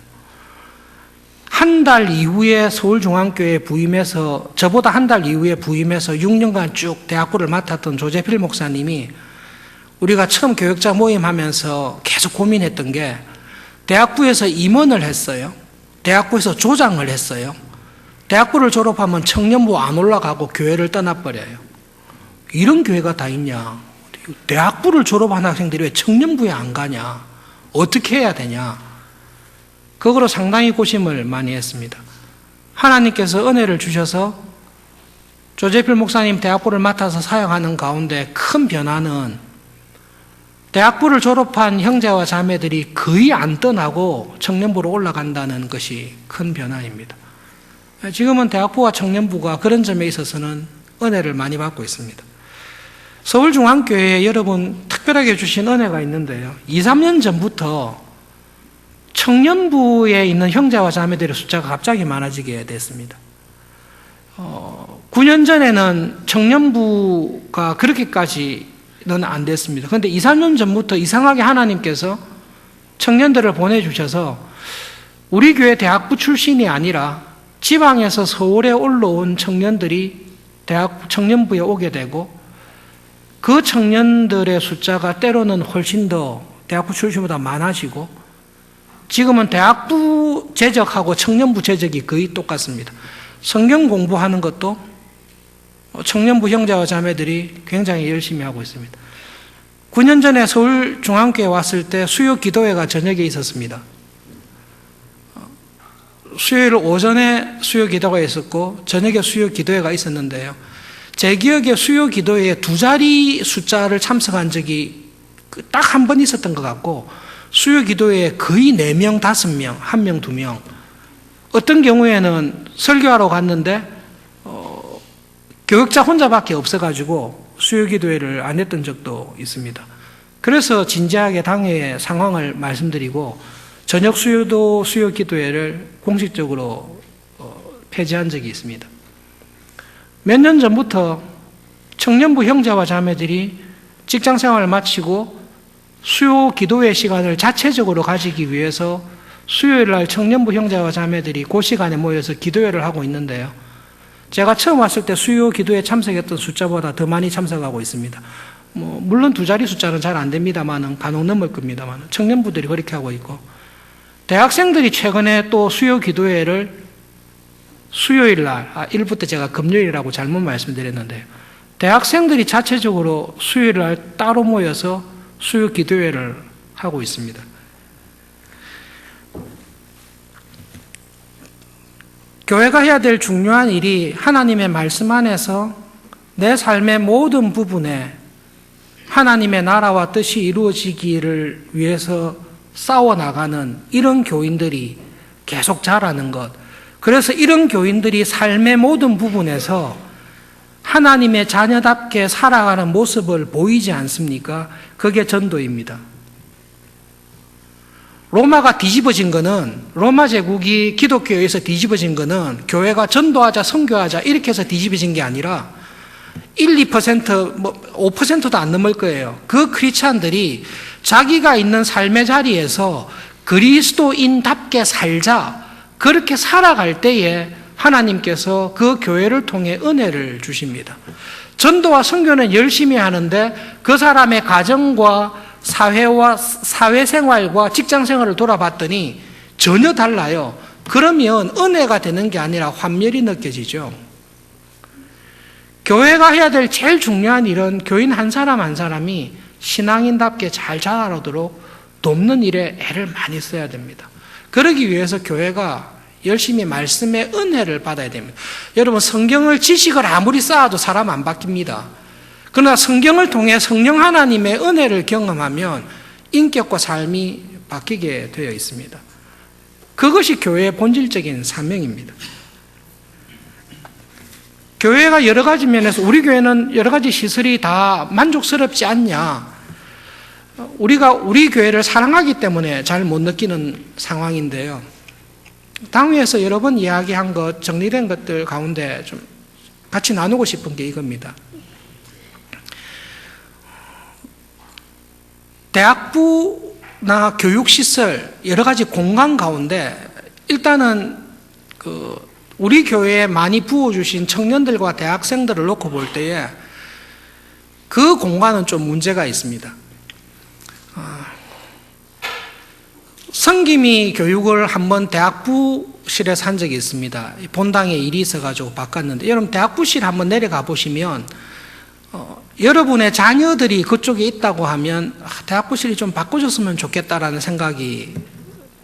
한 달 이후에 서울중앙교회에 부임해서, 저보다 한 달 이후에 부임해서 6년간 쭉 대학부를 맡았던 조재필 목사님이 우리가 처음 교역자 모임하면서 계속 고민했던 게, 대학부에서 임원을 했어요. 대학부에서 조장을 했어요. 대학부를 졸업하면 청년부 안 올라가고 교회를 떠나버려요. 이런 교회가 다 있냐? 대학부를 졸업한 학생들이 왜 청년부에 안 가냐? 어떻게 해야 되냐? 그거로 상당히 고심을 많이 했습니다. 하나님께서 은혜를 주셔서 조재필 목사님 대학부를 맡아서 사역하는 가운데 큰 변화는, 대학부를 졸업한 형제와 자매들이 거의 안 떠나고 청년부로 올라간다는 것이 큰 변화입니다. 지금은 대학부와 청년부가 그런 점에 있어서는 은혜를 많이 받고 있습니다. 서울중앙교회에 여러분 특별하게 주신 은혜가 있는데요. 2, 3년 전부터 청년부에 있는 형제와 자매들의 숫자가 갑자기 많아지게 됐습니다. 9년 전에는 청년부가 그렇게까지는 안 됐습니다. 그런데 2, 3년 전부터 이상하게 하나님께서 청년들을 보내주셔서 우리 교회 대학부 출신이 아니라 지방에서 서울에 올라온 청년들이 청년부에 오게 되고, 그 청년들의 숫자가 때로는 훨씬 더 대학부 출신보다 많아지고, 지금은 대학부 재적하고 청년부 재적이 거의 똑같습니다. 성경 공부하는 것도 청년부 형제와 자매들이 굉장히 열심히 하고 있습니다. 9년 전에 서울중앙교회 왔을 때 수요 기도회가 저녁에 있었습니다. 수요일 오전에 수요 기도가 있었고 저녁에 수요 기도회가 있었는데요. 제 기억에 수요 기도회에 2자리 숫자를 참석한 적이 딱 한 번 있었던 것 같고, 수요 기도회에 거의 4명, 5명, 1명, 2명. 어떤 경우에는 설교하러 갔는데 교역자 혼자밖에 없어가지고 수요 기도회를 안 했던 적도 있습니다. 그래서 진지하게 당회의 상황을 말씀드리고 저녁 수요 기도회를 공식적으로 폐지한 적이 있습니다. 몇 년 전부터 청년부 형제와 자매들이 직장 생활을 마치고 수요 기도회 시간을 자체적으로 가지기 위해서 수요일 날 청년부 형제와 자매들이 그 시간에 모여서 기도회를 하고 있는데요. 제가 처음 왔을 때 수요 기도회 참석했던 숫자보다 더 많이 참석하고 있습니다. 물론 2자리 숫자는 잘 안 됩니다만은 간혹 넘을 겁니다만 청년부들이 그렇게 하고 있고, 대학생들이 최근에 또 수요 기도회를 수요일 날, 1부터 제가 금요일이라고 잘못 말씀드렸는데요. 대학생들이 자체적으로 수요일 날 따로 모여서 수요 기도회를 하고 있습니다. 교회가 해야 될 중요한 일이 하나님의 말씀 안에서 내 삶의 모든 부분에 하나님의 나라와 뜻이 이루어지기를 위해서 싸워나가는 이런 교인들이 계속 자라는 것. 그래서 이런 교인들이 삶의 모든 부분에서 하나님의 자녀답게 살아가는 모습을 보이지 않습니까? 그게 전도입니다. 로마가 뒤집어진 거는, 로마 제국이 기독교에 의해서 뒤집어진 거는 교회가 전도하자, 선교하자 이렇게 해서 뒤집어진 게 아니라 1, 2%, 5%도 안 넘을 거예요. 그 크리스찬들이 자기가 있는 삶의 자리에서 그리스도인답게 살자, 그렇게 살아갈 때에 하나님께서 그 교회를 통해 은혜를 주십니다. 전도와 선교는 열심히 하는데 그 사람의 가정과 사회생활과 직장생활을 돌아봤더니 전혀 달라요. 그러면 은혜가 되는 게 아니라 환멸이 느껴지죠. 교회가 해야 될 제일 중요한 일은 교인 한 사람 한 사람이 신앙인답게 잘 자라도록 돕는 일에 애를 많이 써야 됩니다. 그러기 위해서 교회가 열심히 말씀의 은혜를 받아야 됩니다. 여러분, 성경을 지식을 아무리 쌓아도 사람 안 바뀝니다. 그러나 성경을 통해 성령 하나님의 은혜를 경험하면 인격과 삶이 바뀌게 되어 있습니다. 그것이 교회의 본질적인 사명입니다. 교회가 여러 가지 면에서, 우리 교회는 여러 가지 시설이 다 만족스럽지 않냐, 우리가 우리 교회를 사랑하기 때문에 잘 못 느끼는 상황인데요. 당회에서 여러 번 이야기한 것, 정리된 것들 가운데 좀 같이 나누고 싶은 게 이겁니다. 대학부나 교육시설, 여러 가지 공간 가운데 일단은 우리 교회에 많이 부어주신 청년들과 대학생들을 놓고 볼 때에 그 공간은 좀 문제가 있습니다. 성김이 교육을 한번 대학부실에서 한 적이 있습니다. 본당에 일이 있어가지고 바꿨는데, 여러분 대학부실 한번 내려가 보시면 여러분의 자녀들이 그쪽에 있다고 하면 대학부실이 좀 바꿔줬으면 좋겠다라는 생각이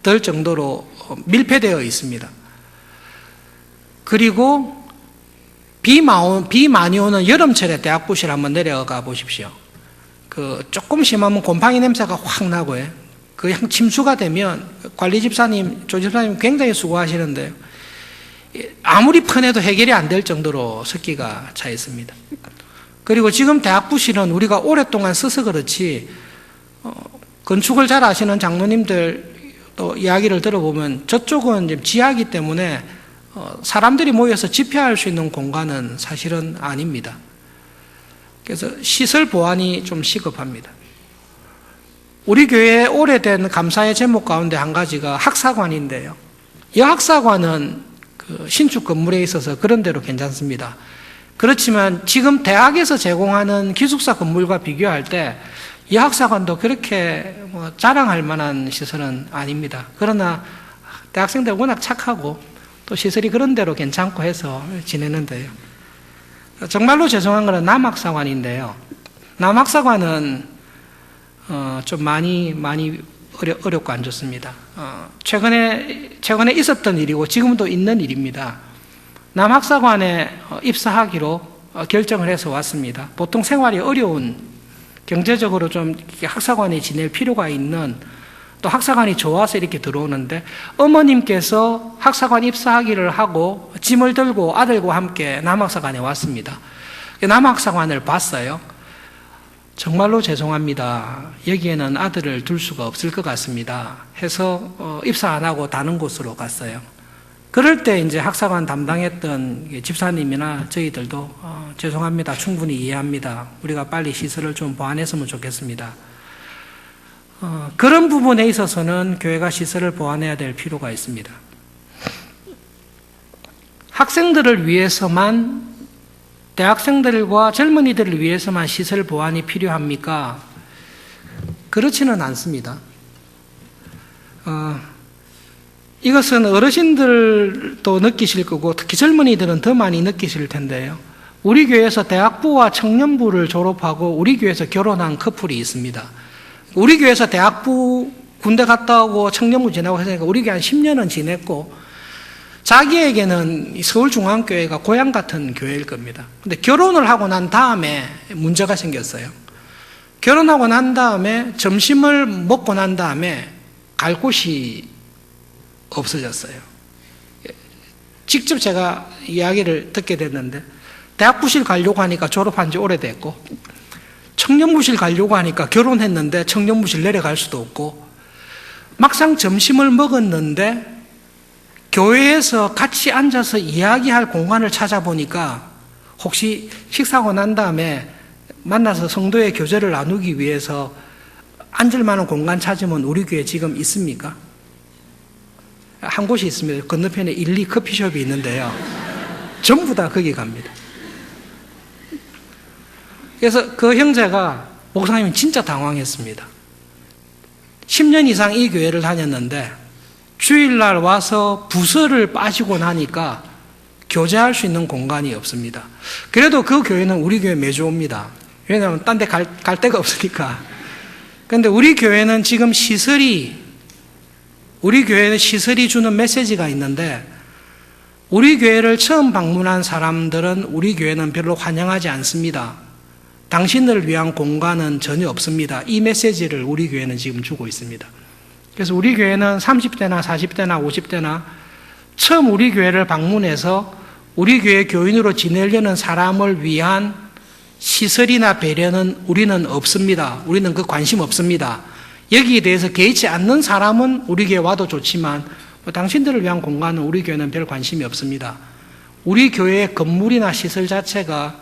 들 정도로 밀폐되어 있습니다. 그리고 비 많이 오는 여름철에 대학부실 한번 내려가 보십시오. 조금 심하면 곰팡이 냄새가 확 나고요. 그 침수가 되면 관리집사님, 조집사님 굉장히 수고하시는데 아무리 퍼내도 해결이 안 될 정도로 습기가 차 있습니다. 그리고 지금 대학부실은 우리가 오랫동안 써서 그렇지 건축을 잘 아시는 장로님들 또 이야기를 들어보면 저쪽은 이제 지하이기 때문에 사람들이 모여서 집회할 수 있는 공간은 사실은 아닙니다. 그래서 시설 보완이 좀 시급합니다. 우리 교회의 오래된 감사의 제목 가운데 한 가지가 학사관인데요. 이 학사관은 신축 건물에 있어서 그런 대로 괜찮습니다. 그렇지만 지금 대학에서 제공하는 기숙사 건물과 비교할 때 이 학사관도 그렇게 자랑할 만한 시설은 아닙니다. 그러나 대학생들 워낙 착하고 또 시설이 그런 대로 괜찮고 해서 지내는데요. 정말로 죄송한 것은 남학사관인데요. 남학사관은 좀 많이 어렵고 안 좋습니다. 최근에 있었던 일이고 지금도 있는 일입니다. 남학사관에 입사하기로 결정을 해서 왔습니다. 보통 생활이 어려운, 경제적으로 좀 학사관에 지낼 필요가 있는, 또 학사관이 좋아서 이렇게 들어오는데 어머님께서 학사관 입사하기를 하고 짐을 들고 아들과 함께 남학사관에 왔습니다. 남학사관을 봤어요. 정말로 죄송합니다. 여기에는 아들을 둘 수가 없을 것 같습니다. 해서 입사 안 하고 다른 곳으로 갔어요. 그럴 때 이제 학사관 담당했던 집사님이나 저희들도 죄송합니다. 충분히 이해합니다. 우리가 빨리 시설을 좀 보완했으면 좋겠습니다. 그런 부분에 있어서는 교회가 시설을 보완해야 될 필요가 있습니다. 학생들을 위해서만, 대학생들과 젊은이들을 위해서만 시설 보완이 필요합니까? 그렇지는 않습니다. 이것은 어르신들도 느끼실 거고 특히 젊은이들은 더 많이 느끼실 텐데요. 우리 교회에서 대학부와 청년부를 졸업하고 우리 교회에서 결혼한 커플이 있습니다. 우리 교회에서 대학부 군대 갔다 오고 청년부 지나고 했으니까 우리 교회 한 10년은 지냈고 자기에게는 서울중앙교회가 고향 같은 교회일 겁니다. 근데 결혼을 하고 난 다음에 문제가 생겼어요. 결혼하고 난 다음에 점심을 먹고 난 다음에 갈 곳이 없어졌어요. 직접 제가 이야기를 듣게 됐는데 대학부실 가려고 하니까 졸업한 지 오래됐고 청년부실 가려고 하니까 결혼했는데 청년부실 내려갈 수도 없고 막상 점심을 먹었는데 교회에서 같이 앉아서 이야기할 공간을 찾아보니까 혹시 식사하고 난 다음에 만나서 성도의 교제를 나누기 위해서 앉을 만한 공간 찾으면 우리 교회 지금 있습니까? 한 곳이 있습니다. 건너편에 1, 2 커피숍이 있는데요. 전부 다 거기 갑니다. 그래서 그 형제가 목사님이 진짜 당황했습니다. 10년 이상 이 교회를 다녔는데 주일날 와서 부서를 빠지고 나니까 교제할 수 있는 공간이 없습니다. 그래도 그 교회는 우리 교회 매주 옵니다. 왜냐하면 딴 데 갈 데가 없으니까. 그런데 우리 교회는 지금 우리 교회는 시설이 주는 메시지가 있는데 우리 교회를 처음 방문한 사람들은 우리 교회는 별로 환영하지 않습니다. 당신들을 위한 공간은 전혀 없습니다. 이 메시지를 우리 교회는 지금 주고 있습니다. 그래서 우리 교회는 30대나 40대나 50대나 처음 우리 교회를 방문해서 우리 교회 교인으로 지내려는 사람을 위한 시설이나 배려는 우리는 없습니다. 우리는 그 관심 없습니다. 여기에 대해서 개의치 않는 사람은 우리 교회 와도 좋지만 당신들을 위한 공간은 우리 교회는 별 관심이 없습니다. 우리 교회의 건물이나 시설 자체가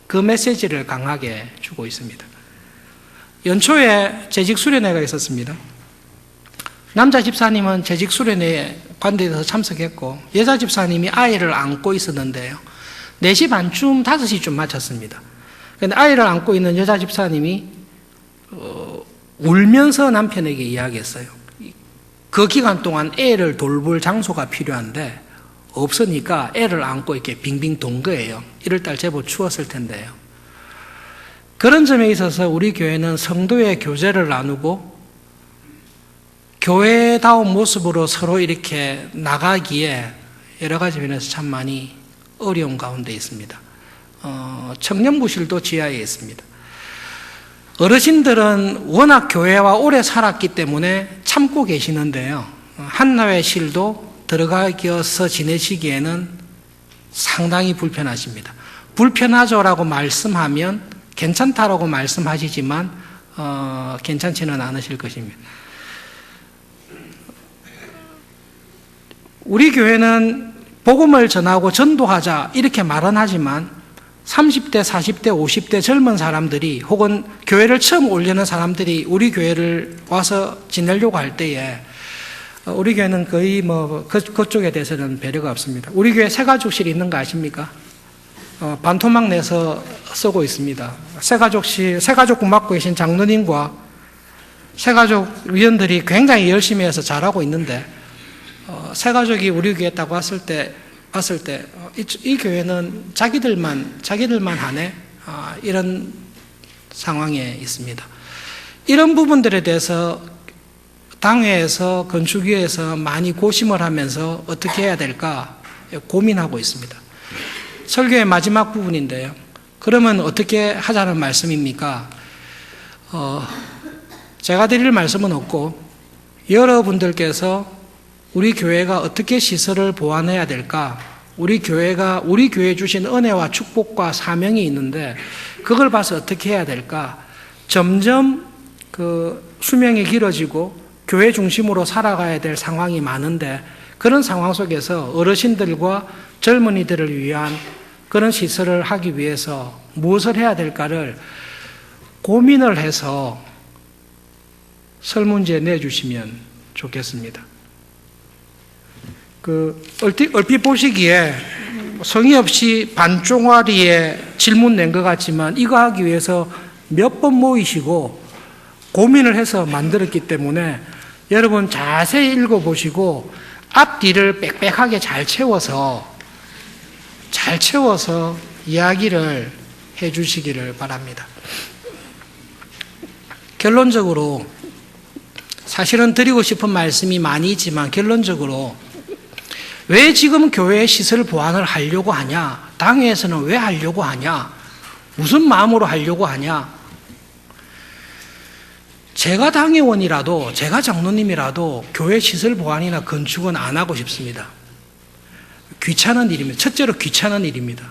그 메시지를 강하게 주고 있습니다. 연초에 재직 수련회가 있었습니다. 남자 집사님은 재직 수련회에 관대에서 참석했고 여자 집사님이 아이를 안고 있었는데요. 4시 반쯤 5시쯤 마쳤습니다. 그런데 아이를 안고 있는 여자 집사님이 울면서 남편에게 이야기했어요. 그 기간 동안 애를 돌볼 장소가 필요한데 없으니까 애를 안고 이렇게 빙빙 돈 거예요. 이럴 달 제법 추웠을 텐데요. 그런 점에 있어서 우리 교회는 성도의 교제를 나누고 교회다운 모습으로 서로 이렇게 나가기에 여러 가지 면에서 참 많이 어려운 가운데 있습니다. 청년부실도 지하에 있습니다. 어르신들은 워낙 교회와 오래 살았기 때문에 참고 계시는데요. 한나회실도 들어가서 지내시기에는 상당히 불편하십니다. 불편하죠라고 말씀하면 괜찮다라고 말씀하시지만 괜찮지는 않으실 것입니다. 우리 교회는 복음을 전하고 전도하자 이렇게 말은 하지만 30대, 40대, 50대 젊은 사람들이 혹은 교회를 처음 오려는 사람들이 우리 교회를 와서 지내려고 할 때에 우리 교회는 거의 그쪽에 대해서는 배려가 없습니다. 우리 교회 새가족실이 있는 거 아십니까? 반토막 내서 쓰고 있습니다. 새가족국 맡고 계신 장로님과 새가족 위원들이 굉장히 열심히 해서 잘하고 있는데 새가족이 우리 교회에 딱 왔을 때 이 교회는 자기들만 하네 이런 상황에 있습니다. 이런 부분들에 대해서 당회에서 건축위에서 많이 고심을 하면서 어떻게 해야 될까 고민하고 있습니다. 설교의 마지막 부분인데요. 그러면 어떻게 하자는 말씀입니까? 제가 드릴 말씀은 없고 여러분들께서 우리 교회가 어떻게 시설을 보완해야 될까? 우리 교회에 주신 은혜와 축복과 사명이 있는데 그걸 봐서 어떻게 해야 될까? 점점 수명이 길어지고 교회 중심으로 살아가야 될 상황이 많은데 그런 상황 속에서 어르신들과 젊은이들을 위한 그런 시설을 하기 위해서 무엇을 해야 될까를 고민을 해서 설문지에 내주시면 좋겠습니다. 얼핏 보시기에 성의 없이 반쪽짜리에 질문 낸 것 같지만 이거 하기 위해서 몇 번 모이시고 고민을 해서 만들었기 때문에 여러분 자세히 읽어보시고 앞뒤를 빽빽하게 잘 채워서 이야기를 해 주시기를 바랍니다. 결론적으로 사실은 드리고 싶은 말씀이 많이 있지만 결론적으로 왜 지금 교회의 시설 보완을 하려고 하냐? 당회에서는 왜 하려고 하냐? 무슨 마음으로 하려고 하냐? 제가 당회원이라도 제가 장로님이라도 교회 시설 보완이나 건축은 안 하고 싶습니다. 귀찮은 일입니다. 첫째로 귀찮은 일입니다.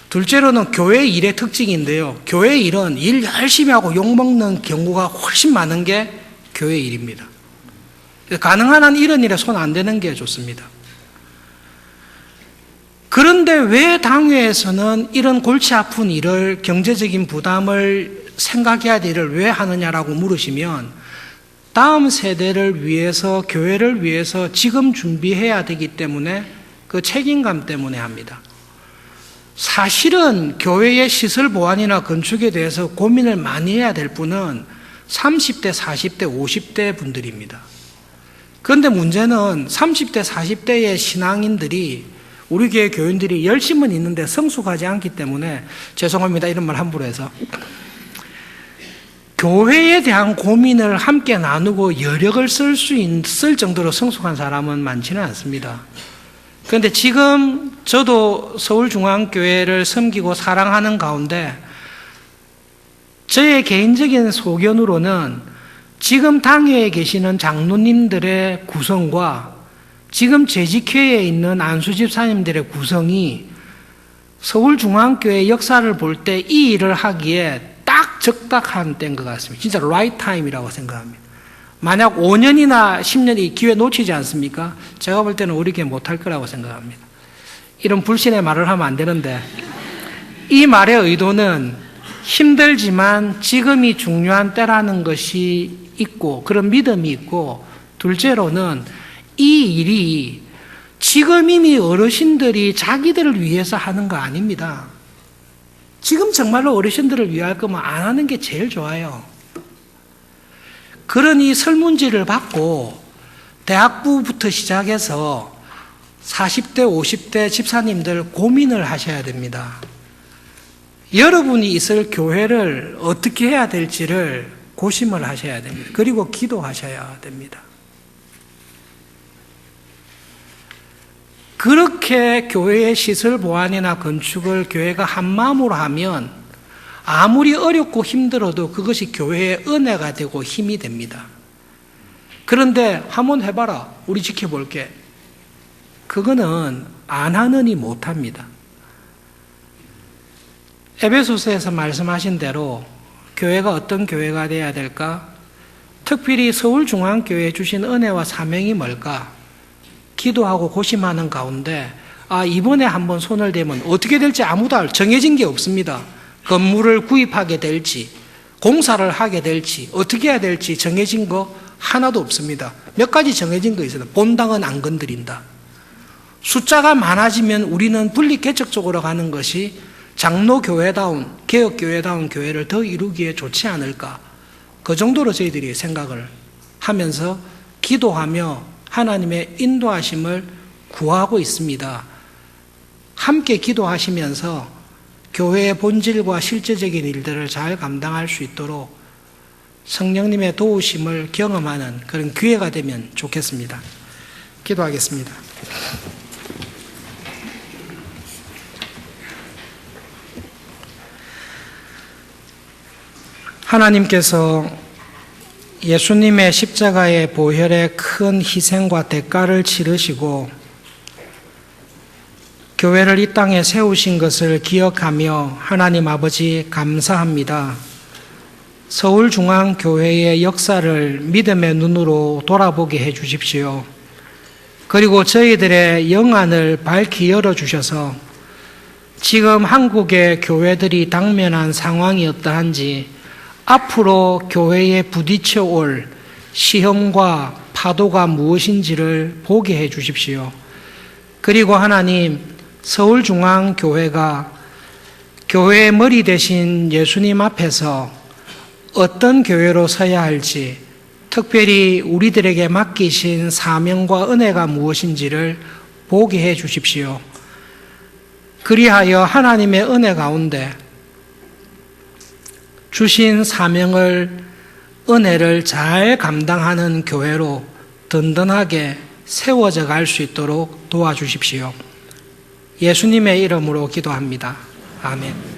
둘째로는 교회 일의 특징인데요. 교회 일은 일 열심히 하고 욕먹는 경우가 훨씬 많은 게 교회 일입니다. 가능한 한 이런 일에 손 안 대는 게 좋습니다. 그런데 왜 당회에서는 이런 골치 아픈 일을 경제적인 부담을 생각해야 될 일을 왜 하느냐라고 물으시면 다음 세대를 위해서 교회를 위해서 지금 준비해야 되기 때문에 그 책임감 때문에 합니다. 사실은 교회의 시설 보완이나 건축에 대해서 고민을 많이 해야 될 분은 30대, 40대, 50대 분들입니다. 그런데 문제는 30대, 40대의 신앙인들이 우리 교회 교인들이 열심은 있는데 성숙하지 않기 때문에 죄송합니다. 이런 말 함부로 해서 교회에 대한 고민을 함께 나누고 여력을 쓸 정도로 성숙한 사람은 많지는 않습니다. 그런데 지금 저도 서울중앙교회를 섬기고 사랑하는 가운데 저의 개인적인 소견으로는 지금 당회에 계시는 장로님들의 구성과 지금 재직회에 있는 안수집사님들의 구성이 서울중앙교회 역사를 볼 때 이 일을 하기에 딱 적당한 때인 것 같습니다. 진짜 right time이라고 생각합니다. 만약 5년이나 10년이 기회 놓치지 않습니까? 제가 볼 때는 우리 교회 못할 거라고 생각합니다. 이런 불신의 말을 하면 안 되는데 이 말의 의도는 힘들지만 지금이 중요한 때라는 것이 있고 그런 믿음이 있고 둘째로는 이 일이 지금 이미 어르신들이 자기들을 위해서 하는 거 아닙니다. 지금 정말로 어르신들을 위할 거면 안 하는 게 제일 좋아요. 그러니 설문지를 받고 대학부부터 시작해서 40대, 50대 집사님들 고민을 하셔야 됩니다. 여러분이 있을 교회를 어떻게 해야 될지를 고심을 하셔야 됩니다. 그리고 기도하셔야 됩니다. 그렇게 교회의 시설 보완이나 건축을 교회가 한 마음으로 하면 아무리 어렵고 힘들어도 그것이 교회의 은혜가 되고 힘이 됩니다. 그런데 한번 해봐라. 우리 지켜볼게. 그거는 안 하느니 못합니다. 에베소서에서 말씀하신 대로 교회가 어떤 교회가 되어야 될까? 특별히 서울중앙교회에 주신 은혜와 사명이 뭘까? 기도하고 고심하는 가운데 이번에 한번 손을 대면 어떻게 될지 아무도 정해진 게 없습니다. 건물을 구입하게 될지 공사를 하게 될지 어떻게 해야 될지 정해진 거 하나도 없습니다. 몇 가지 정해진 거 있어요. 본당은 안 건드린다. 숫자가 많아지면 우리는 분리개척적으로 가는 것이 장로교회다운 개혁교회다운 교회를 더 이루기에 좋지 않을까. 그 정도로 저희들이 생각을 하면서 기도하며 하나님의 인도하심을 구하고 있습니다. 함께 기도하시면서 교회의 본질과 실제적인 일들을 잘 감당할 수 있도록 성령님의 도우심을 경험하는 그런 기회가 되면 좋겠습니다. 기도하겠습니다. 하나님께서 예수님의 십자가의 보혈의 큰 희생과 대가를 치르시고 교회를 이 땅에 세우신 것을 기억하며 하나님 아버지 감사합니다. 서울중앙교회의 역사를 믿음의 눈으로 돌아보게 해 주십시오. 그리고 저희들의 영안을 밝히 열어주셔서 지금 한국의 교회들이 당면한 상황이 어떠한지 앞으로 교회에 부딪혀 올 시험과 파도가 무엇인지를 보게 해 주십시오. 그리고 하나님, 서울중앙교회가 교회의 머리 대신 예수님 앞에서 어떤 교회로 서야 할지, 특별히 우리들에게 맡기신 사명과 은혜가 무엇인지를 보게 해 주십시오. 그리하여 하나님의 은혜 가운데 주신 사명을, 은혜를 잘 감당하는 교회로 든든하게 세워져 갈 수 있도록 도와주십시오. 예수님의 이름으로 기도합니다. 아멘.